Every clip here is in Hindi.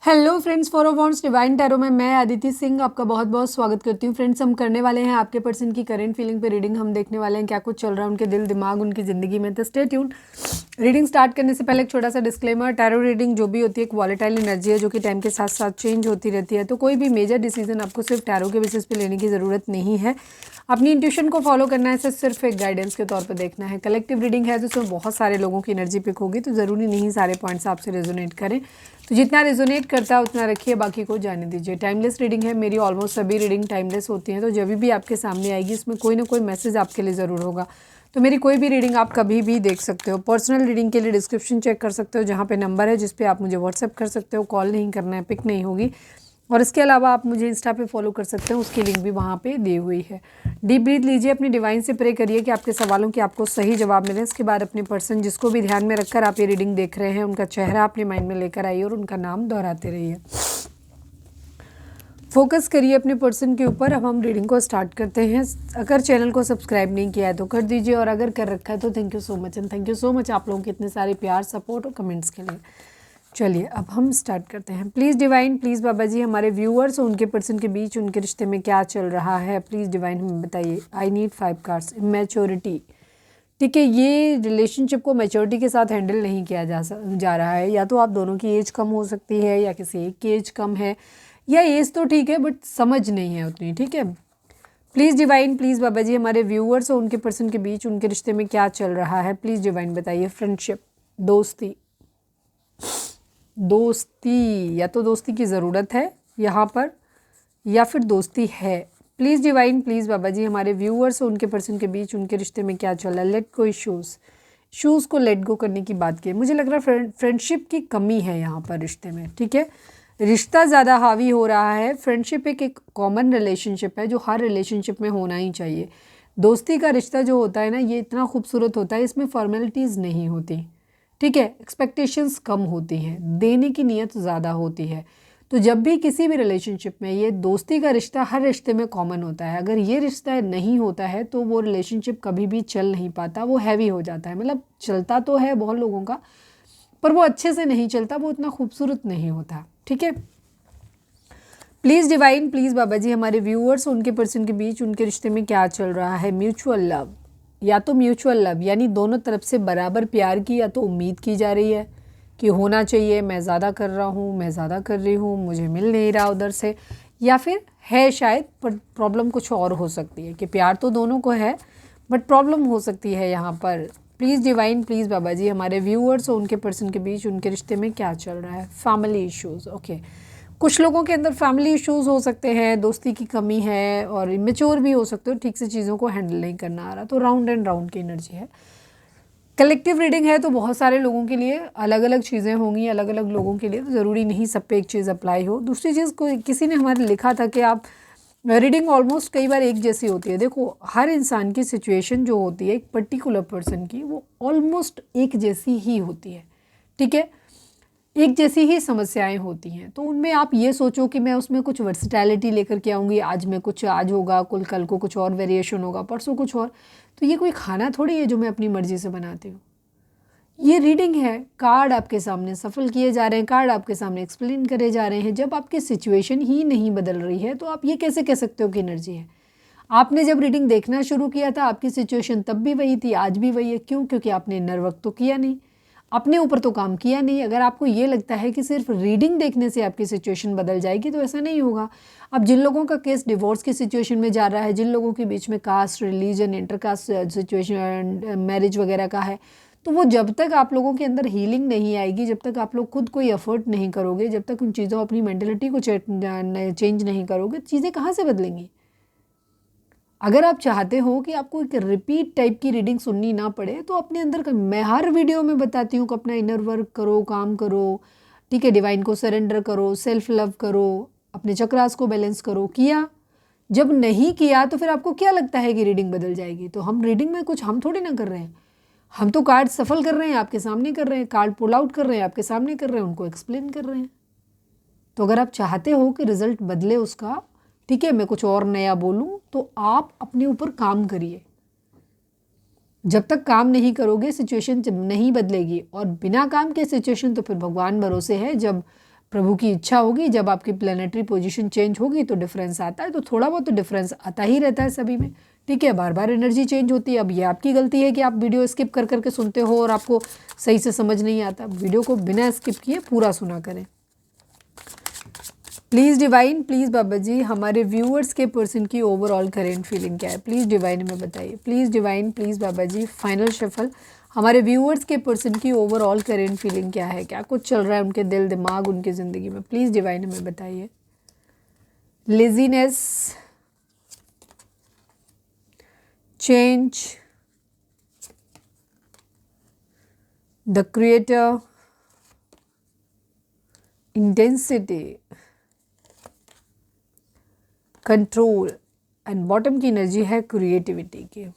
Hello friends, for wants divine tarot में मैं अदिति सिंह आपका बहुत बहुत स्वागत करती हूँ। फ्रेंड्स, हम करने वाले हैं आपके पर्सन की करंट फीलिंग पे रीडिंग। हम देखने वाले हैं क्या कुछ चल रहा है उनके दिल दिमाग उनकी ज़िंदगी में। तो स्टे ट्यून्ड। रीडिंग स्टार्ट करने से पहले एक छोटा सा डिस्क्लेमर, टैरो रीडिंग जो भी होती है एक वॉलेटाइल एनर्जी है जो कि टाइम के साथ साथ चेंज होती रहती है। तो कोई भी मेजर डिसीजन आपको सिर्फ टैरो के बेसिस पे लेने की ज़रूरत नहीं है। अपनी इंट्यूशन को फॉलो करना है, इसे सिर्फ एक गाइडेंस के तौर पर देखना है। कलेक्टिव रीडिंग है तो उसमें बहुत सारे लोगों की एनर्जी पिक होगी, तो ज़रूरी नहीं सारे पॉइंट्स आपसे रेजोनेट करें। तो जितना रेजोनेट करता है उतना रखिए, बाकी को जाने दीजिए। टाइमलेस रीडिंग है, मेरी ऑलमोस्ट सभी रीडिंग टाइमलेस होती हैं। तो जब भी आपके सामने आएगी इसमें कोई ना कोई मैसेज आपके लिए ज़रूर होगा। तो मेरी कोई भी रीडिंग आप कभी भी देख सकते हो। पर्सनल रीडिंग के लिए डिस्क्रिप्शन चेक कर सकते हो, जहाँ पे नंबर है जिस पे आप मुझे व्हाट्सअप कर सकते हो। कॉल नहीं करना है, पिक नहीं होगी। और इसके अलावा आप मुझे इंस्टा पे फॉलो कर सकते हैं, उसकी लिंक भी वहाँ पे दी हुई है। डीप ब्रीथ लीजिए, अपनी डिवाइन से प्रे करिए कि आपके सवालों के आपको सही जवाब मिले। इसके बाद अपने पर्सन जिसको भी ध्यान में रखकर आप ये रीडिंग देख रहे हैं उनका चेहरा अपने माइंड में लेकर आइए और उनका नाम दोहराते रहिए। फोकस करिए अपने पर्सन के ऊपर। अब हम रीडिंग को स्टार्ट करते हैं। अगर चैनल को सब्सक्राइब नहीं किया है तो कर दीजिए, और अगर कर रखा है तो thank you so much. And thank you so much आप लोगों के इतने सारे प्यार, सपोर्ट और कमेंट्स के लिए। चलिए अब हम स्टार्ट करते हैं। प्लीज़ डिवाइन, प्लीज़ बाबा जी, हमारे व्यूअर्स और उनके पर्सन के बीच उनके रिश्ते में क्या चल रहा है, प्लीज़ डिवाइन हमें बताइए। I need 5 cards. मैच्योरिटी, ठीक है, ये रिलेशनशिप को मैच्योरिटी के साथ हैंडल नहीं किया जा रहा है। या तो आप दोनों की एज कम हो सकती है या किसी एक की एज कम है, या एज तो ठीक है बट समझ नहीं है उतनी, ठीक है। प्लीज़ डिवाइन, प्लीज़ बाबा जी, हमारे व्यूअर्स और उनके पर्सन के बीच उनके रिश्ते में क्या चल रहा है, प्लीज़ डिवाइन बताइए। फ्रेंडशिप, दोस्ती, दोस्ती, या तो दोस्ती की ज़रूरत है यहाँ पर या फिर दोस्ती है। प्लीज़ डिवाइन, प्लीज़ बाबा जी, हमारे व्यूअर्स और उनके पर्सन के बीच उनके रिश्ते में क्या चल रहा है। लेट गो इश्यूज़ को लेट गो करने की बात की। मुझे लग रहा है फ्रेंडशिप की कमी है यहाँ पर रिश्ते में, ठीक है। रिश्ता ज़्यादा हावी हो रहा है। फ्रेंडशिप एक कॉमन रिलेशनशिप है जो हर रिलेशनशिप में होना ही चाहिए। दोस्ती का रिश्ता जो होता है ना, ये इतना खूबसूरत होता है, इसमें फॉर्मेलिटीज़ नहीं होती, ठीक है। एक्सपेक्टेशंस कम होती हैं, देने की नीयत ज़्यादा होती है। तो जब भी किसी भी रिलेशनशिप में ये दोस्ती का रिश्ता हर रिश्ते में कॉमन होता है, अगर ये रिश्ता नहीं होता है तो वो रिलेशनशिप कभी भी चल नहीं पाता, वो हैवी हो जाता है। मतलब चलता तो है बहुत लोगों का, पर वो अच्छे से नहीं चलता, वो इतना खूबसूरत नहीं होता, ठीक है। प्लीज़ डिवाइन, प्लीज़ बाबा जी, हमारे व्यूअर्स उनके पर्सन के बीच उनके रिश्ते में क्या चल रहा है। म्यूचुअल लव, या तो म्यूचुअल लव यानी दोनों तरफ से बराबर प्यार की या तो उम्मीद की जा रही है कि होना चाहिए, मैं ज़्यादा कर रहा हूँ, मैं ज़्यादा कर रही हूँ, मुझे मिल नहीं रहा उधर से, या फिर है शायद, पर प्रॉब्लम कुछ और हो सकती है कि प्यार तो दोनों को है बट प्रॉब्लम हो सकती है यहाँ पर। प्लीज़ डिवाइन, प्लीज़ बाबा जी, हमारे व्यूअर्स और उनके पर्सन के बीच उनके रिश्ते में क्या चल रहा है। फैमिली इश्यूज़, ओके, कुछ लोगों के अंदर फैमिली इश्यूज़ हो सकते हैं, दोस्ती की कमी है और इमेच्योर भी हो सकते हो, ठीक से चीज़ों को हैंडल नहीं करना आ रहा। तो राउंड एंड राउंड की एनर्जी है। कलेक्टिव रीडिंग है तो बहुत सारे लोगों के लिए अलग अलग चीज़ें होंगी, अलग अलग लोगों के लिए, तो ज़रूरी नहीं सब पे एक चीज़ अप्लाई हो। दूसरी चीज़, कोई किसी ने हमारे लिखा था कि आप रीडिंग ऑलमोस्ट कई बार एक जैसी होती है। देखो, हर इंसान की सिचुएशन जो होती है एक पर्टिकुलर पर्सन की, वो ऑलमोस्ट एक जैसी ही होती है, ठीक है। एक जैसी ही समस्याएं होती हैं, तो उनमें आप ये सोचो कि मैं उसमें कुछ वर्सिटैलिटी लेकर के आऊँगी, आज मैं कुछ, आज होगा कल को कुछ और वेरिएशन होगा, परसों कुछ और। तो ये कोई खाना थोड़ी है जो मैं अपनी मर्जी से बनाती हूँ। ये रीडिंग है, कार्ड आपके सामने सफल किए जा रहे हैं, कार्ड आपके सामने एक्सप्लेन करे जा रहे हैं। जब आपकी सिचुएशन ही नहीं बदल रही है तो आप ये कैसे कह सकते हो कि एनर्जी है। आपने जब रीडिंग देखना शुरू किया था आपकी सिचुएशन तब भी वही थी, आज भी वही है। क्यों? क्योंकि आपने इनर वर्क तो किया नहीं, अपने ऊपर तो काम किया नहीं। अगर आपको ये लगता है कि सिर्फ रीडिंग देखने से आपकी सिचुएशन बदल जाएगी तो ऐसा नहीं होगा। अब जिन लोगों का केस डिवोर्स की सिचुएशन में जा रहा है, जिन लोगों के बीच में caste, religion, intercaste situation, marriage वगैरह का है, तो वो जब तक आप लोगों के अंदर हीलिंग नहीं आएगी, जब तक आप लोग खुद कोई एफर्ट नहीं करोगे, जब तक उन चीज़ों, अपनी मेंटलिटी को चेंज नहीं करोगे, चीज़ें कहाँ से बदलेंगी। अगर आप चाहते हो कि आपको एक रिपीट टाइप की रीडिंग सुननी ना पड़े तो अपने अंदर का, मैं हर वीडियो में बताती हूँ कि अपना इनर वर्क करो, काम करो, ठीक है, डिवाइन को सरेंडर करो, सेल्फ लव करो, अपने चक्रास को बैलेंस करो। किया? जब नहीं किया तो फिर आपको क्या लगता है कि रीडिंग बदल जाएगी। तो हम रीडिंग में कुछ हम थोड़ी ना कर रहे हैं, हम तो कार्ड सफल कर रहे हैं, आपके सामने कर रहे हैं, कार्ड पुल आउट कर रहे हैं, आपके सामने कर रहे हैं, उनको एक्सप्लेन कर रहे हैं। तो अगर आप चाहते हो कि रिजल्ट बदले उसका, ठीक है, मैं कुछ और नया बोलूं, तो आप अपने ऊपर काम करिए। जब तक काम नहीं करोगे सिचुएशन जब नहीं बदलेगी, और बिना काम के सिचुएशन तो फिर भगवान भरोसे है, जब प्रभु की इच्छा होगी, जब आपकी प्लैनेटरी पोजीशन चेंज होगी तो डिफरेंस आता है, तो थोड़ा बहुत तो डिफरेंस आता ही रहता है सभी में, ठीक है। बार बार एनर्जी चेंज होती है। अब ये आपकी गलती है कि आप वीडियो स्किप कर करके सुनते हो और आपको सही से समझ नहीं आता। वीडियो को बिना स्किप किए पूरा सुना करें। प्लीज़ डिवाइन, प्लीज़ बाबा जी, हमारे व्यूअर्स के पर्सन की ओवरऑल करेंट फीलिंग क्या है, प्लीज़ डिवाइन हमें बताइए। Please divine, please Baba ji, final shuffle, हमारे व्यूअर्स के पर्सन की ओवरऑल करेंट फीलिंग क्या है, क्या कुछ चल रहा है उनके दिल दिमाग उनकी ज़िंदगी में, प्लीज़ डिवाइन हमें बताइए। Laziness, change, the creator, intensity, control and bottom की एनर्जी है क्रिएटिविटी की।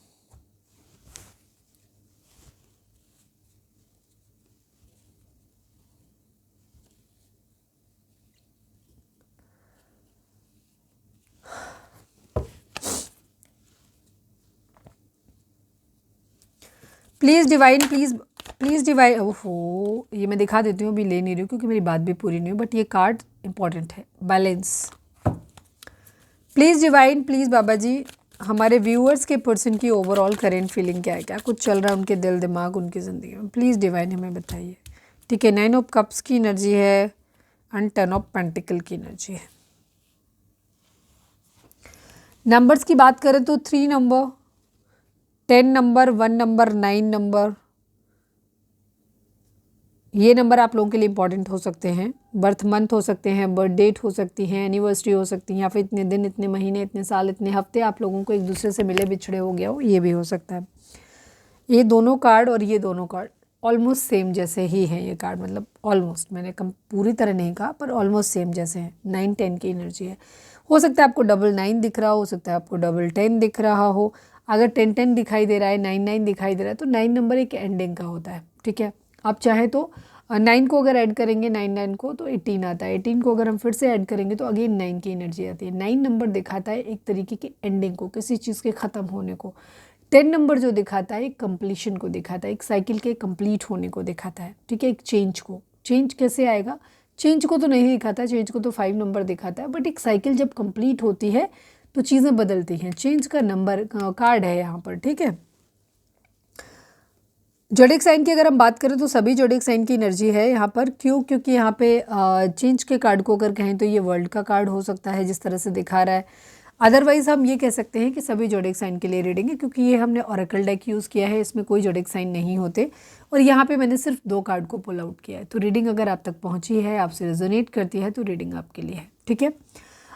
Please divine, please divine. ओहो, ये मैं दिखा देती हूँ, अभी ले नहीं रही हूँ क्योंकि मेरी बात भी पूरी नहीं हुई, बट ये कार्ड इंपॉर्टेंट है। बैलेंस, प्लीज़ डिवाइन, प्लीज़ बाबा जी, हमारे व्यूअर्स के पर्सन की ओवरऑल करेंट फीलिंग क्या है, क्या कुछ चल रहा है उनके दिल दिमाग उनकी ज़िंदगी में, प्लीज़ डिवाइन हमें बताइए। ठीक है, 9 ऑफ कप्स की एनर्जी है एंड 10 ऑफ पेंटिकल की एनर्जी है। नंबर्स की बात करें तो 3 नंबर, 10 नंबर, 1 नंबर, 9 नंबर, ये नंबर आप लोगों के लिए इंपॉर्टेंट हो सकते हैं। बर्थ मंथ हो सकते हैं, बर्थ डेट हो सकती हैं, एनिवर्सरी हो सकती है, या फिर इतने दिन, इतने महीने, इतने साल, इतने हफ्ते आप लोगों को एक दूसरे से मिले बिछड़े हो गया हो, ये भी हो सकता है। ये दोनों कार्ड और ये दोनों कार्ड ऑलमोस्ट सेम जैसे ही हैं। ये कार्ड मतलब ऑलमोस्ट, मैंने कम पूरी तरह नहीं कहा, पर ऑलमोस्ट सेम जैसे हैं। 9 10 की एनर्जी है। हो सकता है आपको 9 दिख रहा हो सकता है आपको 10 दिख रहा हो। अगर 10 दिखाई दे रहा है, 9 दिखाई दे रहा है, तो 9 नंबर एक एंडिंग का होता है, ठीक है। आप चाहे तो 9 को अगर ऐड करेंगे 9 को तो 18 आता है। 18 को अगर हम फिर से ऐड करेंगे तो अगेन 9 की एनर्जी आती है। 9 नंबर दिखाता है एक तरीके की एंडिंग को, किसी चीज़ के ख़त्म होने को। 10 नंबर जो दिखाता है एक कंप्लीशन को दिखाता है, एक साइकिल के कंप्लीट होने को दिखाता है, ठीक है, एक चेंज को। चेंज कैसे आएगा, चेंज को तो नहीं दिखाता, चेंज को तो 5 नंबर दिखाता है, बट एक साइकिल जब कंप्लीट होती है तो चीज़ें बदलती हैं। चेंज का नंबर कार्ड है यहाँ पर, ठीक है। जोडिक साइन की अगर हम बात करें तो सभी जोडिक साइन की एनर्जी है यहाँ पर। क्यों? क्योंकि यहाँ पे चेंज के कार्ड को अगर कहें तो ये वर्ल्ड का कार्ड हो सकता है जिस तरह से दिखा रहा है। अदरवाइज़ हम ये कह सकते हैं कि सभी जोडिक साइन के लिए रीडिंग है, क्योंकि ये हमने ऑरेकल डेक यूज़ किया है, इसमें कोई जोडिक साइन नहीं होते और यहाँ पे मैंने सिर्फ 2 कार्ड को पुल आउट किया है। तो रीडिंग अगर आप तक पहुँची है, आपसे रेजोनेट करती है, तो रीडिंग आपके लिए है, ठीक है।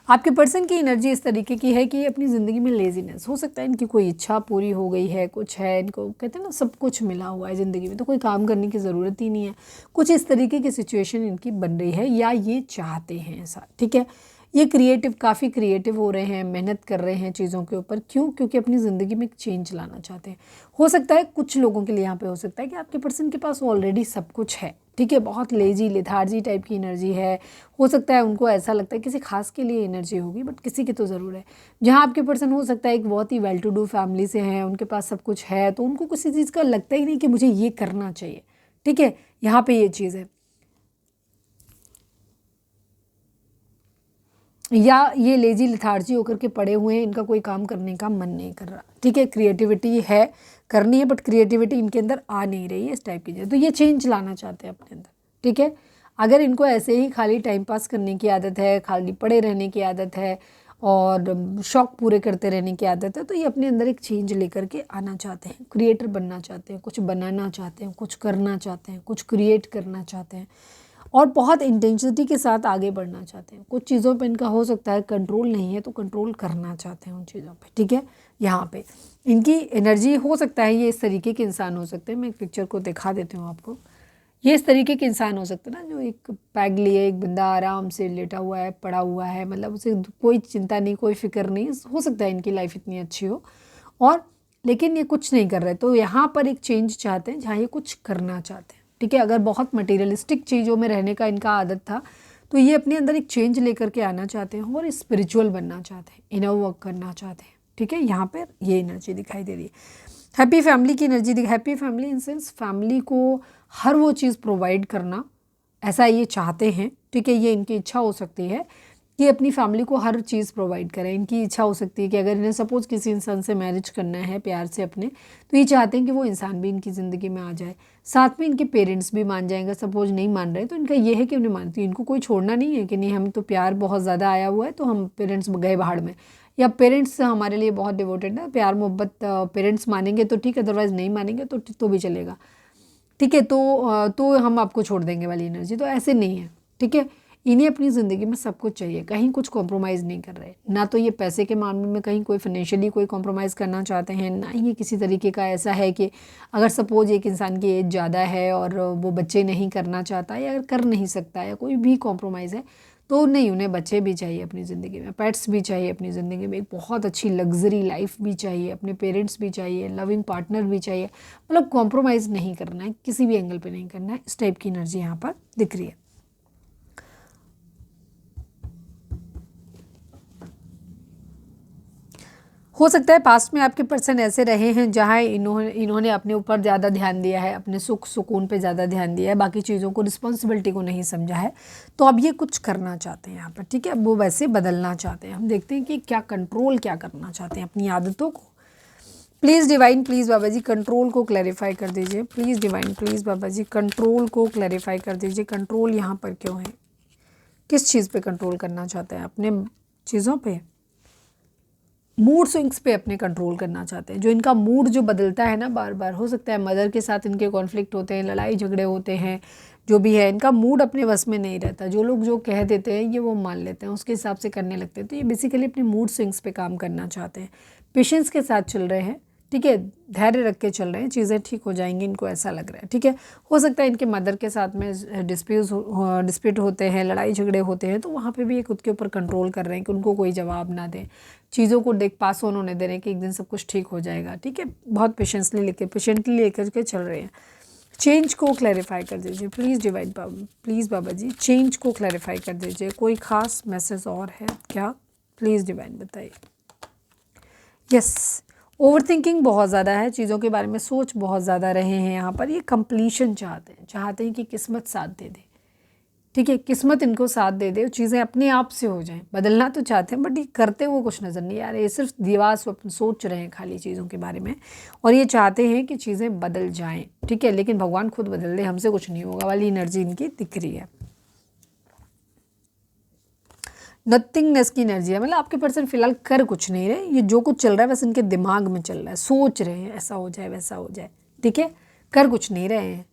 आपके पर्सन की एनर्जी इस तरीके की है कि अपनी ज़िंदगी में लेजीनेस हो सकता है, इनकी कोई इच्छा पूरी हो गई है, कुछ है, इनको कहते हैं ना सब कुछ मिला हुआ है ज़िंदगी में, तो कोई काम करने की ज़रूरत ही नहीं है। कुछ इस तरीके की सिचुएशन इनकी बन रही है या ये चाहते हैं ऐसा, ठीक है। ये क्रिएटिव, काफ़ी क्रिएटिव हो रहे हैं, मेहनत कर रहे हैं चीज़ों के ऊपर। क्यों? क्योंकि अपनी ज़िंदगी में एक चेंज लाना चाहते हैं। हो सकता है कुछ लोगों के लिए यहाँ पे हो सकता है कि आपके पर्सन के पास ऑलरेडी सब कुछ है, ठीक है, बहुत लेजी लेथार्जी टाइप की एनर्जी है। हो सकता है उनको ऐसा लगता है किसी खास के लिए एनर्जी होगी, बट किसी की तो ज़रूर है। जहाँ आपके पर्सन हो सकता है एक बहुत ही वेल टू डू फैमिली से हैं, उनके पास सब कुछ है, तो उनको किसी चीज़ का लगता ही नहीं कि मुझे ये करना चाहिए, ठीक है। यहाँ पे ये चीज़ है, या ये लेजी लिथार्जी होकर के पड़े हुए हैं, इनका कोई काम करने का मन नहीं कर रहा, ठीक है। क्रिएटिविटी है, करनी है, बट क्रिएटिविटी इनके अंदर आ नहीं रही है इस टाइप की चीज़, तो ये चेंज लाना चाहते हैं अपने अंदर, ठीक है। अगर इनको ऐसे ही खाली टाइम पास करने की आदत है, खाली पड़े रहने की आदत है और शौक पूरे करते रहने की आदत है, तो ये अपने अंदर एक चेंज लेकर के आना चाहते हैं, क्रिएटर बनना चाहते हैं, कुछ बनाना चाहते हैं, कुछ करना चाहते हैं, कुछ क्रिएट करना चाहते हैं और बहुत इंटेंसिटी के साथ आगे बढ़ना चाहते हैं। कुछ चीज़ों पे इनका हो सकता है कंट्रोल नहीं है, तो कंट्रोल करना चाहते हैं उन चीज़ों पे, ठीक है। यहाँ पे इनकी एनर्जी हो सकता है, ये इस तरीके के इंसान हो सकते हैं। मैं एक पिक्चर को दिखा देती हूँ आपको। ये इस तरीके के इंसान हो सकते हैं ना, जो एक पैग लिए एक बंदा आराम से लेटा हुआ है, पड़ा हुआ है, मतलब उसे कोई चिंता नहीं, कोई फिक्र नहीं। हो सकता है इनकी लाइफ इतनी अच्छी हो और लेकिन ये कुछ नहीं कर रहे, तो यहाँ पर एक चेंज चाहते हैं जहाँ ये कुछ करना चाहते हैं, ठीक है। अगर बहुत मटेरियलिस्टिक चीज़ों में रहने का इनका आदत था, तो ये अपने अंदर एक चेंज लेकर के आना चाहते हैं और स्पिरिचुअल बनना चाहते हैं, इनर वर्क करना चाहते हैं, ठीक है। यहाँ पर ये एनर्जी दिखाई दे रही है। हैप्पी फैमिली की energy, happy family in sense family को हर वो चीज़ प्रोवाइड करना, ऐसा ये चाहते हैं, ठीक है, ये इनकी इच्छा हो सकती है कि अपनी फैमिली को हर चीज़ प्रोवाइड करें। इनकी इच्छा हो सकती है कि अगर इन्हें सपोज़ किसी इंसान से मैरिज करना है प्यार से अपने, तो ये चाहते हैं कि वो इंसान भी इनकी ज़िंदगी में आ जाए। साथ में इनके पेरेंट्स भी मान जाएंगे, सपोज़ नहीं मान रहे तो इनका ये है कि उन्हें मानती है, इनको कोई छोड़ना नहीं है कि नहीं हम तो प्यार बहुत ज़्यादा आया हुआ है तो हम पेरेंट्स गए बाहर में, या पेरेंट्स हमारे लिए बहुत डिवोटेड है, प्यार मोहब्बत पेरेंट्स मानेंगे तो ठीक, अदरवाइज़ नहीं मानेंगे तो भी चलेगा, ठीक है, तो हम आपको छोड़ देंगे वाली एनर्जी, तो ऐसे नहीं है, ठीक है। इन्हें अपनी ज़िंदगी में सब कुछ चाहिए, कहीं कुछ कॉम्प्रोमाइज़ नहीं कर रहे, ना तो ये पैसे के मामले में कहीं कोई फाइनेंशियली कोई कॉम्प्रोमाइज़ करना चाहते हैं, ना ये किसी तरीके का ऐसा है कि अगर सपोज एक इंसान की एज ज़्यादा है और वो बच्चे नहीं करना चाहता या अगर कर नहीं सकता या कोई भी कॉम्प्रोमाइज़ है, तो नहीं, उन्हें बच्चे भी चाहिए अपनी ज़िंदगी में, पेट्स भी चाहिए अपनी ज़िंदगी में, एक बहुत अच्छी लग्जरी लाइफ भी चाहिए, अपने पेरेंट्स भी चाहिए, लविंग पार्टनर भी चाहिए, मतलब कॉम्प्रोमाइज़ नहीं करना है, किसी भी एंगल पे नहीं करना है। इस टाइप की एनर्जी यहाँ पर दिख रही है। हो सकता है पास्ट में आपके पर्सन ऐसे रहे हैं जहाँ इन्होंने अपने ऊपर ज़्यादा ध्यान दिया है, अपने सुख सुकून पे ज़्यादा ध्यान दिया है, बाकी चीज़ों को रिस्पॉन्सिबिलिटी को नहीं समझा है, तो अब ये कुछ करना चाहते हैं यहाँ पर, ठीक है, अब वो वैसे बदलना चाहते हैं। हम देखते हैं कि क्या कंट्रोल क्या करना चाहते हैं अपनी आदतों को। Please divine, please Baba ji control को क्लैरिफाई कर दीजिए। Please divine, please Baba ji control को क्लैरिफाई कर दीजिए। कंट्रोल यहाँ पर क्यों है, किस चीज़ पे कंट्रोल करना चाहते हैं, अपने चीज़ों पे, मूड स्विंग्स पे अपने कंट्रोल करना चाहते हैं। जो इनका मूड जो बदलता है ना बार बार, हो सकता है मदर के साथ इनके कॉन्फ्लिक्ट होते हैं, लड़ाई झगड़े होते हैं, जो भी है इनका मूड अपने बस में नहीं रहता, जो लोग जो कह देते हैं ये वो मान लेते हैं, उसके हिसाब से करने लगते हैं। तो ये बेसिकली अपने मूड स्विंग्स पे काम करना चाहते हैं, पेशेंस के साथ चल रहे हैं, ठीक है, धैर्य रख के चल रहे हैं, चीज़ें ठीक हो जाएंगी, इनको ऐसा लग रहा है, ठीक है। हो सकता है इनके मदर के साथ में डिस्प्यूट होते हैं, लड़ाई झगड़े होते हैं, तो वहाँ पे भी ये खुद के ऊपर कंट्रोल कर रहे हैं कि उनको कोई जवाब ना दें, चीज़ों को पास ऑन होने दे रहे हैं कि एक दिन सब कुछ ठीक हो जाएगा, ठीक है, बहुत पेशेंटली लेकर के चल रहे हैं। चेंज को क्लैरिफाई कर दीजिए please divine Baba, please Baba ji change को क्लैरिफाई कर दीजिए। कोई ख़ास मैसेज और है क्या, प्लीज़ डिवाइन बताइए। यस, ओवर थिंकिंग बहुत ज़्यादा है, चीज़ों के बारे में सोच बहुत ज़्यादा रहे हैं यहाँ पर। ये कंप्लीशन चाहते हैं कि किस्मत साथ दे दे, ठीक है, किस्मत इनको साथ दे दे, चीज़ें अपने आप से हो जाएं। बदलना तो चाहते हैं बट ये करते हुए कुछ नज़र नहीं आ रहे, ये सिर्फ दीवार स्वप्न सोच रहे हैं खाली चीज़ों के बारे में, और ये चाहते हैं कि चीज़ें बदल जाएं, ठीक है, लेकिन भगवान खुद बदल दे, हमसे कुछ नहीं होगा वाली एनर्जी इनकी दिख रही है। नथिंगनेस की एनर्जी है, मतलब आपके पर्सन फिलहाल कर कुछ नहीं रहे, ये जो कुछ चल रहा है बस इनके दिमाग में चल रहा है, सोच रहे हैं ऐसा हो जाए वैसा हो जाए, ठीक है, कर कुछ नहीं रहे हैं।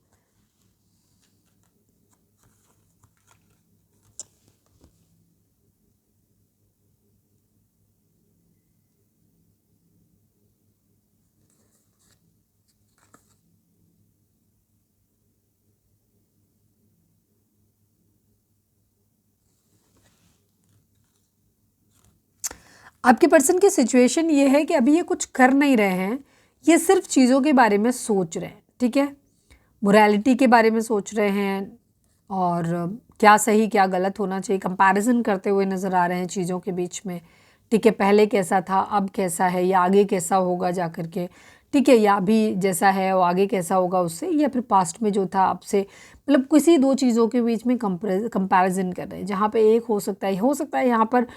आपके पर्सन की सिचुएशन ये है कि अभी ये कुछ कर नहीं रहे हैं, ये सिर्फ चीज़ों के बारे में सोच रहे हैं, ठीक है, मोरालिटी के बारे में सोच रहे हैं और क्या सही क्या गलत होना चाहिए, कंपैरिजन करते हुए नज़र आ रहे हैं चीज़ों के बीच में, ठीक है, पहले कैसा था अब कैसा है, या आगे कैसा होगा जा कर के, ठीक है, या अभी जैसा है वो आगे कैसा होगा उससे, या फिर पास्ट में जो था आपसे, मतलब किसी दो चीज़ों के बीच में कंपैरिजन कर रहे हैं, जहाँ पे एक हो सकता है यहाँ पर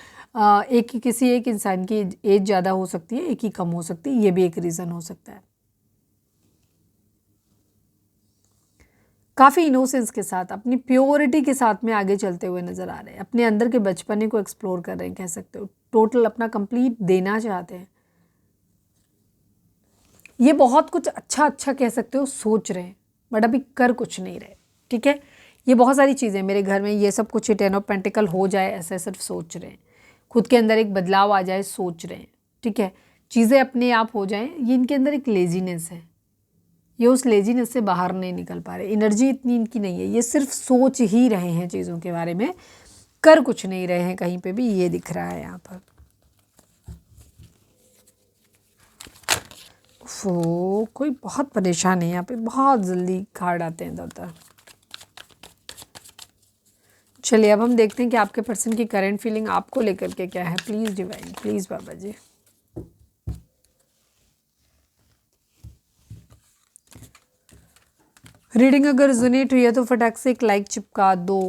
किसी एक इंसान की एज ज़्यादा हो सकती है, एक ही कम हो सकती है, ये भी एक रीज़न हो सकता है। काफ़ी इनोसेंस के साथ, अपनी प्योरिटी के साथ में आगे चलते हुए नज़र आ रहे हैं, अपने अंदर के बचपने को एक्सप्लोर कर रहे हैं, कह सकते हो टोटल अपना कंप्लीट देना चाहते हैं। ये बहुत कुछ अच्छा कह सकते हो सोच रहे हैं बट अभी कर कुछ नहीं रहे, ठीक है, ये बहुत सारी चीज़ें मेरे घर में ये सब कुछ 10 ऑफ पेंटिकल हो जाए ऐसा सिर्फ सोच रहे हैं, खुद के अंदर एक बदलाव आ जाए सोच रहे हैं, ठीक है, चीज़ें अपने आप हो जाएं, ये इनके अंदर एक लेजीनेस है, ये उस लेजीनेस से बाहर नहीं निकल पा रहे, एनर्जी इतनी इनकी नहीं है, ये सिर्फ सोच ही रहे हैं चीज़ों के बारे में, कर कुछ नहीं रहे हैं कहीं पे भी, ये दिख रहा है यहाँ पर। कोई बहुत परेशान है यहाँ पे, बहुत जल्दी कार्ड आते हैं इधर उधर। चलिए अब हम देखते हैं कि आपके पर्सन की करंट फीलिंग आपको लेकर के क्या है। Please divine, please Baba ji. Reading अगर जुनेट हुई है तो फटाक से एक लाइक चिपका दो,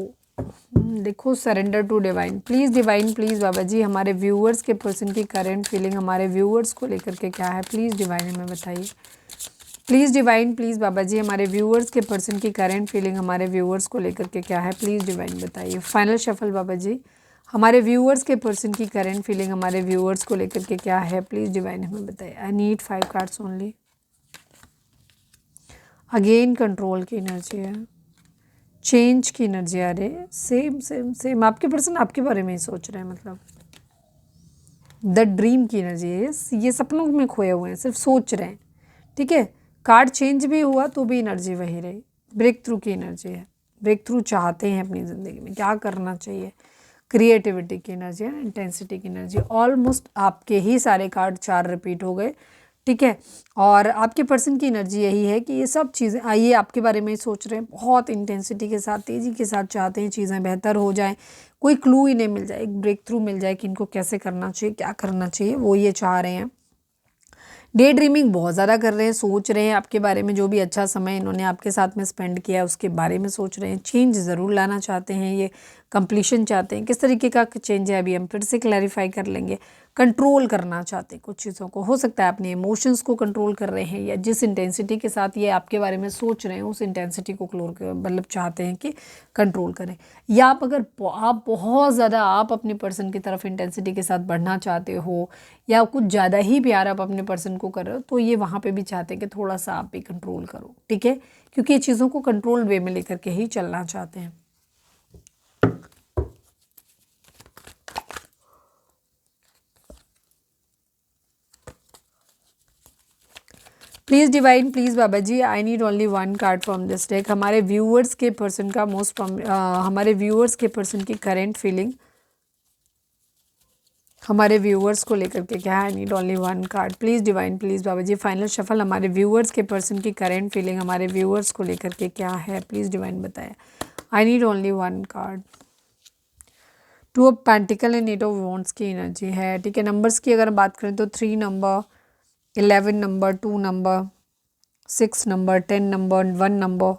देखो surrender to divine, please divine, please बाबा जी हमारे व्यूअर्स के पर्सन की करंट फीलिंग हमारे व्यूअर्स को लेकर के क्या है, प्लीज़ डिवाइन हमें बताइए। प्लीज़ डिवाइन, प्लीज़ बाबा जी हमारे व्यूअर्स के पर्सन की करंट फीलिंग हमारे व्यूअर्स को लेकर के क्या है, प्लीज़ डिवाइन बताइए। फाइनल शफल बाबा जी हमारे व्यूअर्स के पर्सन की करंट फीलिंग हमारे व्यूअर्स को लेकर के क्या है, प्लीज़ डिवाइन हमें बताइए। I need 5 cards only. Again control की एनर्जी है, चेंज की एनर्जी आ रही है, सेम सेम सेम आपके पर्सन आपके बारे में ही सोच रहे हैं, मतलब द ड्रीम की एनर्जी है, ये सपनों में खोए हुए हैं, सिर्फ सोच रहे हैं। ठीक है, कार्ड चेंज भी हुआ तो भी एनर्जी वही रही, ब्रेक थ्रू की एनर्जी है, ब्रेक थ्रू चाहते हैं अपनी ज़िंदगी में, क्या करना चाहिए, क्रिएटिविटी की एनर्जी है, इंटेंसिटी की एनर्जी। ऑलमोस्ट आपके ही सारे कार्ड 4 रिपीट हो गए। ठीक है, और आपके पर्सन की एनर्जी यही है कि ये सब चीज़ें आइए आपके बारे में सोच रहे हैं, बहुत इंटेंसिटी के साथ तेज़ी के साथ चाहते हैं चीज़ें बेहतर हो जाएं, कोई क्लू इन्हें मिल जाए, एक ब्रेक थ्रू मिल जाए कि इनको कैसे करना चाहिए, क्या करना चाहिए, वो ये चाह रहे हैं। डे ड्रीमिंग बहुत ज़्यादा कर रहे हैं, सोच रहे हैं आपके बारे में, जो भी अच्छा समय इन्होंने आपके साथ में स्पेंड किया उसके बारे में सोच रहे हैं। चेंज ज़रूर लाना चाहते हैं, ये कंप्लीशन चाहते हैं। किस तरीके का चेंज है अभी हम फिर से क्लैरिफाई कर लेंगे। कंट्रोल करना चाहते हैं कुछ चीज़ों को, हो सकता है अपने इमोशंस को कंट्रोल कर रहे हैं, या जिस इंटेंसिटी के साथ ये आपके बारे में सोच रहे हैं उस इंटेंसिटी को मतलब चाहते हैं कि कंट्रोल करें। या आप अगर आप बहुत ज़्यादा आप अपने पर्सन की तरफ इंटेंसिटी के साथ बढ़ना चाहते हो, या कुछ ज़्यादा ही प्यार आप अपने पर्सन को कर रहे हो, तो ये वहाँ पे भी चाहते हैं कि थोड़ा सा आप भी कंट्रोल करो। ठीक है, क्योंकि ये चीज़ों को कंट्रोल वे में लेकर के ही चलना चाहते हैं। Please divine, please Baba ji I need only 1 card from this deck. हमारे व्यूअर्स के पर्सन का हमारे व्यूअर्स के पर्सन की करेंट फीलिंग हमारे व्यूअर्स को लेकर के क्या है, I need only 1 card. Please divine, please Baba ji final shuffle हमारे व्यूअर्स के पर्सन की करेंट फीलिंग हमारे व्यूअर्स को लेकर के क्या है, प्लीज़ डिवाइन बताएं। I need only 1 card. 2 of pentacle and 8 of wands की एनर्जी है। ठीक है, नंबर्स की अगर बात करें तो 3 number, 11 number, 2 number, 6 number, 10 number, 1 number,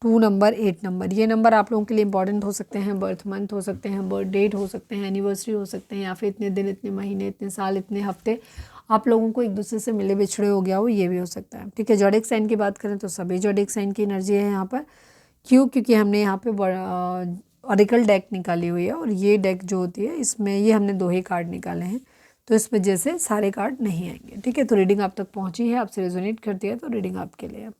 2 number, 8 number. ये नंबर आप लोगों के लिए इंपॉर्टेंट हो सकते हैं, बर्थ मंथ हो सकते हैं, बर्थ डेट हो सकते हैं, एनिवर्सरी हो सकते हैं, या फिर इतने दिन, इतने महीने, इतने साल, इतने हफ्ते आप लोगों को एक दूसरे से मिले बिछड़े हो गया हो, ये भी हो सकता है। ठीक है, ज़ोडिएक साइन की बात करें तो सभी ज़ोडिएक साइन की एनर्जी है यहाँ पर। क्यों? क्योंकि हमने यहाँ पे ऑरिकल डेक निकाली हुई है, और ये डेक जो होती है इसमें ये हमने 2 ही कार्ड निकाले हैं, तो इस वजह से सारे कार्ड नहीं आएंगे। ठीक है, तो रीडिंग आप तक पहुंची है, आपसे रेजोनेट करती है, तो रीडिंग आपके लिए है।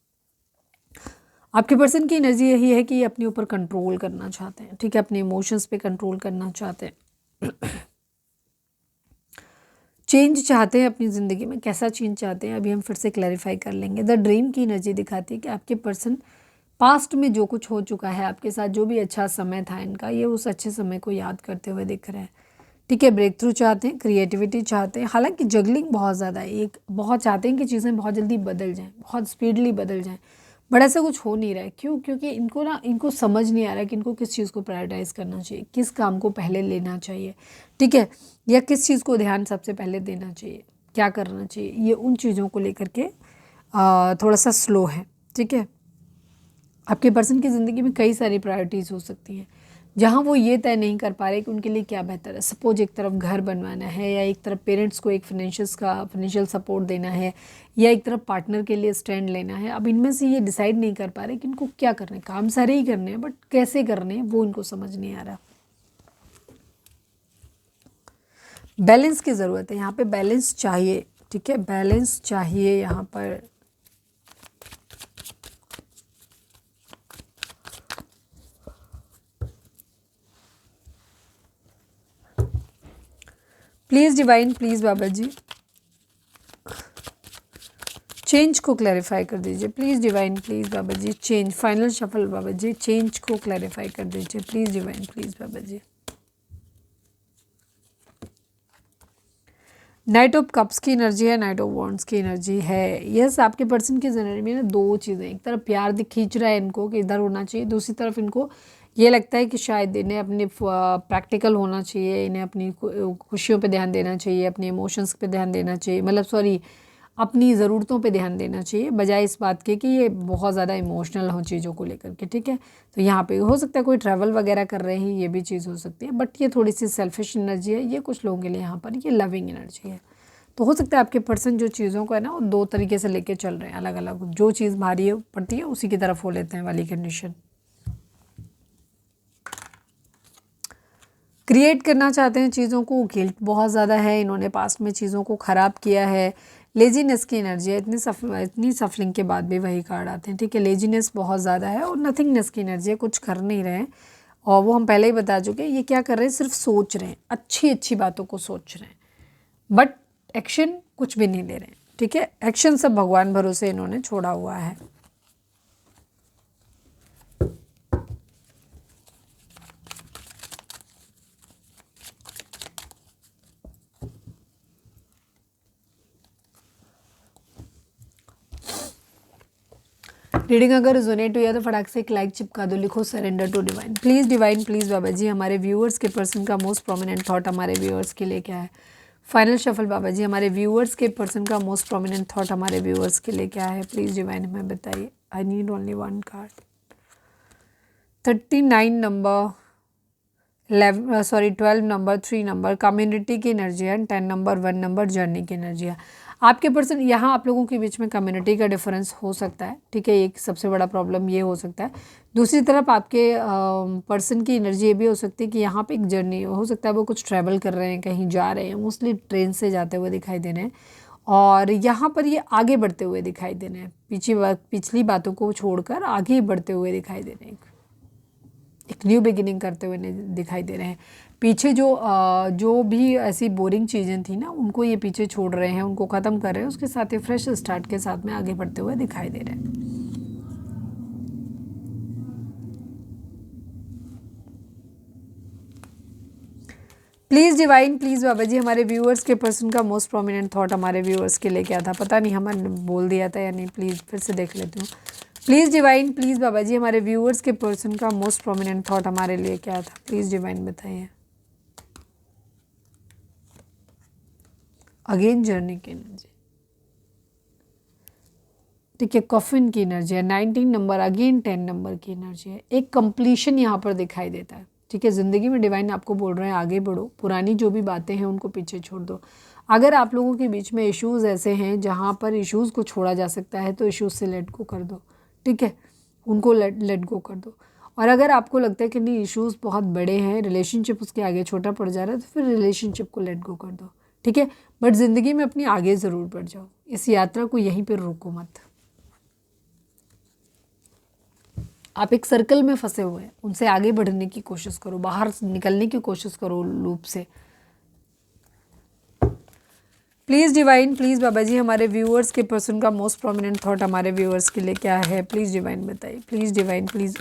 आपके पर्सन की एनर्जी यही है कि ये अपने ऊपर कंट्रोल करना चाहते हैं। ठीक है, अपने इमोशंस पे कंट्रोल करना चाहते हैं, चेंज चाहते हैं अपनी ज़िंदगी में। कैसा चेंज चाहते हैं अभी हम फिर से क्लैरिफाई कर लेंगे। द ड्रीम की एनर्जी दिखाती है कि आपके पर्सन पास्ट में जो कुछ हो चुका है आपके साथ, जो भी अच्छा समय था इनका, ये उस अच्छे समय को याद करते हुए दिख रहे हैं। ठीक है, ब्रेक थ्रू चाहते हैं, क्रिएटिविटी चाहते हैं, हालांकि जगलिंग बहुत ज़्यादा है, एक बहुत चाहते हैं कि चीज़ें बहुत जल्दी बदल जाएं, बहुत स्पीडली बदल जाएं, बट ऐसा कुछ हो नहीं रहा है। क्यों? क्योंकि इनको समझ नहीं आ रहा है कि इनको किस चीज़ को प्रायोरिटाइज़ करना चाहिए, किस काम को पहले लेना चाहिए। ठीक है, या किस चीज़ को ध्यान सबसे पहले देना चाहिए, क्या करना चाहिए, ये उन चीज़ों को लेकर के थोड़ा सा स्लो है। ठीक है, आपके पर्सन की ज़िंदगी में कई सारी प्रायोरिटीज़ हो सकती हैं, जहाँ वो ये तय नहीं कर पा रहे कि उनके लिए क्या बेहतर है। सपोज एक तरफ घर बनवाना है, या एक तरफ पेरेंट्स को एक फाइनेंशियल सपोर्ट देना है, या एक तरफ पार्टनर के लिए स्टैंड लेना है। अब इनमें से ये डिसाइड नहीं कर पा रहे कि इनको क्या करना है। काम सारे ही करने हैं, बट कैसे करने हैं वो इनको समझ नहीं आ रहा। बैलेंस की ज़रूरत है यहाँ पे, बैलेंस चाहिए। ठीक है, बैलेंस चाहिए यहाँ पर। Please divine, please Baba ji change को क्लैरिफाई कर दीजिए। Please divine, please Baba ji change. Final shuffle Baba ji, change को क्लैरिफाई कर दीजिए। Please divine, please Baba ji. Knight of cups की एनर्जी है, नाइट ऑफ वॉन्ड्स की एनर्जी है। यस, आपके पर्सन की जिंदगी में ना 2 चीज़ें, एक तरफ प्यार खींच रहा है इनको कि इधर होना चाहिए, दूसरी तरफ इनको ये लगता है कि शायद इन्हें अपने प्रैक्टिकल होना चाहिए, इन्हें अपनी खुशियों पे ध्यान देना चाहिए, अपने इमोशंस पे ध्यान देना चाहिए, मतलब सॉरी अपनी ज़रूरतों पे ध्यान देना चाहिए बजाय इस बात के कि ये बहुत ज़्यादा इमोशनल हो चीज़ों को लेकर के, ठीक है। तो यहाँ पे हो सकता है कोई ट्रैवल वगैरह कर रहे हैं, ये भी चीज़ हो सकती है, बट ये थोड़ी सी सेल्फिश एनर्जी है, ये कुछ लोगों के लिए यहाँ पर ये लविंग एनर्जी है। तो हो सकता है आपके पर्सन जो चीज़ों को है ना वो दो तरीके से लेके चल रहे हैं अलग अलग, जो चीज़ भारी पड़ती है उसी की तरफ हो लेते हैं वाली कंडीशन। क्रिएट करना चाहते हैं चीज़ों को, गिल्ट बहुत ज़्यादा है, इन्होंने पास्ट में चीज़ों को ख़राब किया है, लेजीनेस की एनर्जी है, इतनी सफलिंग के बाद भी वही कार्ड आते हैं, ठीक है। लेजीनेस बहुत ज़्यादा है और नथिंगनेस की एनर्जी है, कुछ कर नहीं रहे हैं, और वो हम पहले ही बता चुके हैं, ये क्या कर रहे हैं, सिर्फ सोच रहे हैं, अच्छी अच्छी बातों को सोच रहे हैं, बट एक्शन कुछ भी नहीं ले रहे हैं, ठीक है। एक्शन सब भगवान भरोसे इन्होंने छोड़ा हुआ है। रीडिंग अगर रिजोनेट हुई है तो फटाक से एक लाइक चिपका दो, लिखो surrender to divine. Please divine please बाबा जी हमारे व्यूअर्स के पर्सन का मोस्ट प्रोमिनेंट थॉट हमारे व्यूअर्स के लिए क्या है। फाइनल शफल बाबा जी हमारे व्यूअर्स के पर्सन का मोस्ट प्रोमिनेंट थॉट हमारे व्यूअर्स के लिए क्या है, प्लीज़ डिवाइन हमें बताइए। I need only one card. 39 number, 12 number, 3 number community की एनर्जी है, 10 नंबर, 1 नंबर जर्नी की एनर्जी है। आपके पर्सन यहाँ आप लोगों के बीच में कम्युनिटी का डिफरेंस हो सकता है, ठीक है, एक सबसे बड़ा प्रॉब्लम ये हो सकता है। दूसरी तरफ आपके पर्सन की एनर्जी ये भी हो सकती है कि यहाँ पे एक जर्नी हो सकता है, वो कुछ ट्रैवल कर रहे हैं, कहीं जा रहे हैं, मोस्टली ट्रेन से जाते हुए दिखाई दे रहे हैं, और यहाँ पर ये आगे बढ़ते हुए दिखाई दे रहे हैं, पिछली बातों को छोड़कर आगे बढ़ते हुए दिखाई दे रहे हैं, एक न्यू बिगिनिंग करते हुए दिखाई दे रहे हैं। पीछे जो भी ऐसी बोरिंग चीज़ें थी ना उनको ये पीछे छोड़ रहे हैं, उनको ख़त्म कर रहे हैं, उसके साथ ही फ्रेश स्टार्ट के साथ में आगे बढ़ते हुए दिखाई दे रहे हैं। प्लीज़ डिवाइन प्लीज़ बाबा जी हमारे व्यूअर्स के पर्सन का मोस्ट प्रोमिनेंट थॉट हमारे व्यूअर्स के लिए क्या था, पता नहीं हमने बोल दिया था या नहीं, प्लीज़ फिर से देख लेती हूँ। प्लीज़ डिवाइन प्लीज़ बाबा जी हमारे व्यूअर्स के पर्सन का मोस्ट प्रोमिनेंट थॉट हमारे लिए क्या था, प्लीज़ डिवाइन बताइए। अगेन जर्नी की एनर्जी, ठीक है, कॉफिन की एनर्जी है, 19 नंबर, अगेन 10 नंबर की एनर्जी है, एक कंप्लीशन यहाँ पर दिखाई देता है, ठीक है। ज़िंदगी में डिवाइन आपको बोल रहे हैं आगे बढ़ो, पुरानी जो भी बातें हैं उनको पीछे छोड़ दो। अगर आप लोगों के बीच में इश्यूज़ ऐसे हैं जहाँ पर इश्यूज़ को छोड़ा जा सकता है तो इश्यूज़ से लेट गो कर दो, ठीक है, उनको लेट गो कर दो। और अगर आपको लगता है कि नहीं इश्यूज़ बहुत बड़े हैं, रिलेशनशिप उसके आगे छोटा पड़ जा रहा है, तो फिर रिलेशनशिप को लेट गो कर दो, ठीक है। बट ज़िंदगी में अपनी आगे ज़रूर बढ़ जाओ, इस यात्रा को यहीं पर रोको मत। आप एक सर्कल में फंसे हुए हैं, उनसे आगे बढ़ने की कोशिश करो, बाहर निकलने की कोशिश करो लूप से। प्लीज़ डिवाइन प्लीज़ बाबा जी हमारे व्यूअर्स के पर्सन का मोस्ट प्रोमिनेंट थॉट हमारे व्यूअर्स के लिए क्या है, प्लीज़ डिवाइन बताइए। Please divine please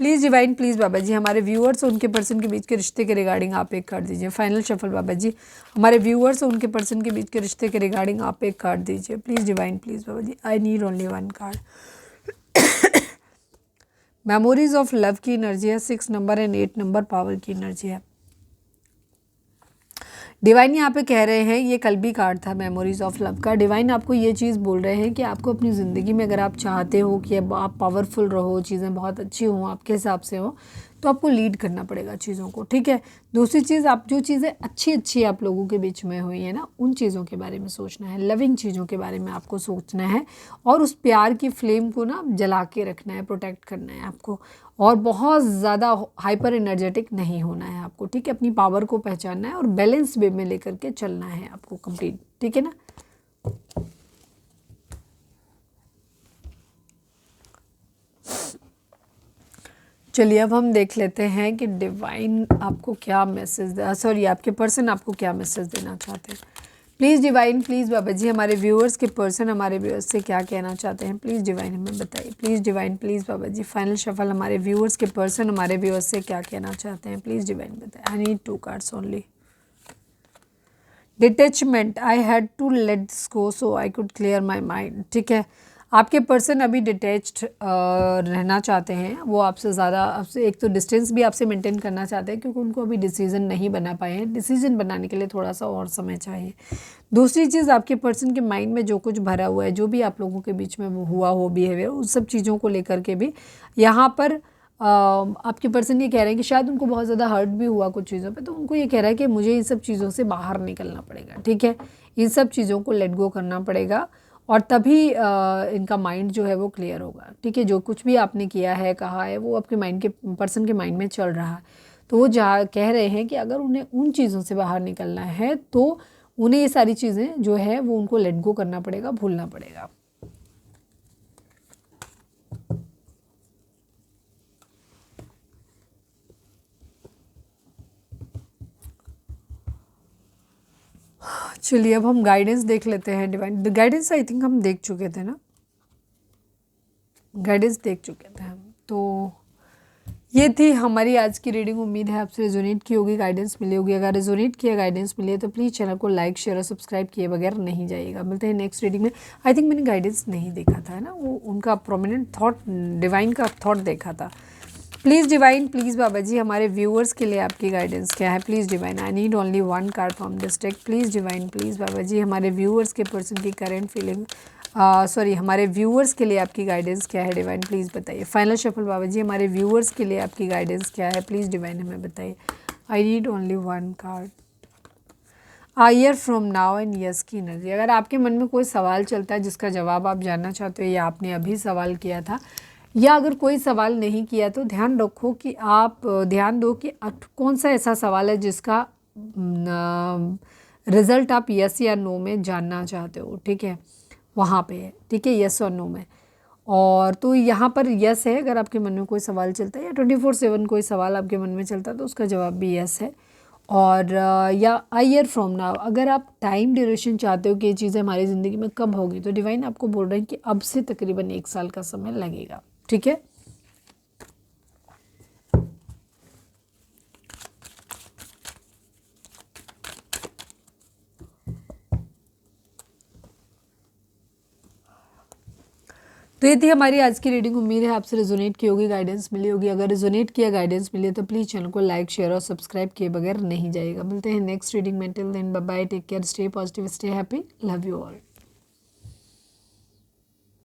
please divine please बाबा जी हमारे व्यूअर्स और उनके पर्सन के बीच के रिश्ते के रिगार्डिंग आप एक कार्ड दीजिए। फाइनल शफल बाबा जी हमारे व्यूअर्स और उनके पर्सन के बीच के रिश्ते के रिगार्डिंग आप एक कार्ड दीजिए। Please divine please Baba ji, I need only one card. Memories of love की एनर्जी है, 6 नंबर एंड 8 नंबर पावर की एनर्जी है। डिवाइन यहाँ पे कह रहे हैं, ये कल भी कार्ड था मेमोरीज ऑफ लव का, डिवाइन आपको ये चीज़ बोल रहे हैं कि आपको अपनी ज़िंदगी में अगर आप चाहते हो कि अब आप पावरफुल रहो, चीज़ें बहुत अच्छी हों आपके हिसाब से हो, तो आपको लीड करना पड़ेगा चीज़ों को, ठीक है। दूसरी चीज़, आप जो चीज़ें अच्छी आप लोगों के बीच में हुई है ना, उन चीज़ों के बारे में सोचना है, लविंग चीज़ों के बारे में आपको सोचना है, और उस प्यार की फ्लेम को ना जला के रखना है, प्रोटेक्ट करना है आपको, और बहुत ज़्यादा हाइपर एनर्जेटिक नहीं होना है आपको, ठीक है। अपनी पावर को पहचानना है और बैलेंस वे में लेकर के चलना है आपको कंप्लीट, ठीक है ना। चलिए अब हम देख लेते हैं कि डिवाइन आपको क्या मैसेज, आपके पर्सन आपको क्या मैसेज देना चाहते हैं। प्लीज़ डिवाइन प्लीज़ बाबा जी हमारे व्यूअर्स के पर्सन हमारे व्यूअर्स से क्या कहना चाहते हैं, प्लीज़ डिवाइन हमें बताइए। Please divine please Baba ji final shuffle हमारे व्यूअर्स के पर्सन हमारे व्यूअर्स से क्या कहना चाहते हैं, प्लीज़ डिवाइन बताइए। I need 2 cards only. Detachment, I had to let this go so I could clear my mind, ठीक है। आपके पर्सन अभी डिटैच्ड रहना चाहते हैं, वो आपसे ज़्यादा, आपसे एक तो डिस्टेंस भी आपसे मेंटेन करना चाहते हैं क्योंकि उनको अभी डिसीजन नहीं बना पाए हैं। डिसीजन बनाने के लिए थोड़ा सा और समय चाहिए। दूसरी चीज़, आपके पर्सन के माइंड में जो कुछ भरा हुआ है, जो भी आप लोगों के बीच में हुआ हो बिहेवियर, उस सब चीज़ों को लेकर के भी यहाँ पर आपके पर्सन ये कह रहे हैं कि शायद उनको बहुत ज़्यादा हर्ट भी हुआ कुछ चीज़ों पे, तो उनको ये कह रहा है कि मुझे इन सब चीज़ों से बाहर निकलना पड़ेगा। ठीक है, इन सब चीज़ों को लेट गो करना पड़ेगा और तभी इनका माइंड जो है वो क्लियर होगा। ठीक है, जो कुछ भी आपने किया है, कहा है, वो आपके माइंड के पर्सन के माइंड में चल रहा है। तो वो कह रहे हैं कि अगर उन्हें उन चीज़ों से बाहर निकलना है तो उन्हें ये सारी चीज़ें जो है वो उनको लेट गो करना पड़ेगा, भूलना पड़ेगा। चलिए अब हम गाइडेंस देख लेते हैं। डिवाइन गाइडेंस आई थिंक हम देख चुके थे ना, गाइडेंस देख चुके थे हम। तो ये थी हमारी आज की रीडिंग। उम्मीद है आपसे रेजोनेट की होगी, गाइडेंस मिली होगी। अगर रेजोनेट किया, गाइडेंस मिली है तो प्लीज़ चैनल को लाइक, शेयर और सब्सक्राइब किए बगैर नहीं जाइएगा। मिलते हैं नेक्स्ट रीडिंग में। आई थिंक मैंने गाइडेंस नहीं देखा था, है ना, वो उनका प्रोमिनेंट थॉट, डिवाइन का थॉट देखा था। प्लीज़ डिवाइन, प्लीज़ बाबा जी, हमारे व्यूअर्स के लिए आपकी गाइडेंस क्या है? Please divine, I need only one card from this deck. Please divine, please बाबा जी, हमारे व्यूअर्स के पर्सन की करेंट फीलिंग, सॉरी, हमारे व्यूअर्स के लिए आपकी गाइडेंस क्या है? डिवाइन प्लीज़ बताइए। फाइनल शफल बाबा जी, हमारे व्यूअर्स के लिए आपकी गाइडेंस क्या है? प्लीज़ डिवाइन हमें बताइए। I need only one card. A year from now and yes की एनर्जी। अगर आपके मन में कोई सवाल चलता है जिसका जवाब आप जानना चाहते हो या आपने अभी सवाल किया था, या अगर कोई सवाल नहीं किया तो ध्यान रखो कि आप ध्यान दो कि कौन सा ऐसा सवाल है जिसका रिज़ल्ट आप यस या नो में जानना चाहते हो। ठीक है, वहाँ पे है। ठीक है, यस और नो में। और तो यहाँ पर यस है। अगर आपके मन में कोई सवाल चलता है या 24/7 कोई सवाल आपके मन में चलता है तो उसका जवाब भी यस है। और या अ ईयर फ्रॉम नाउ, अगर आप टाइम ड्यूरेशन चाहते हो कि ये चीज़ें हमारी ज़िंदगी में कब होगी, तो डिवाइन आपको बोल रहे हैं कि अब से तकरीबन 1 साल का समय लगेगा। ठीक है, तो ये थी हमारी आज की रीडिंग। उम्मीद है आपसे रेजोनेट की होगी, गाइडेंस मिली होगी। अगर रेजोनेट किया, गाइडेंस मिली है तो प्लीज़ चैनल को लाइक, शेयर और सब्सक्राइब किए बगैर नहीं जाइएगा। मिलते हैं नेक्स्ट रीडिंग में। Till then bye bye, take care, stay positive, stay happy, love you all.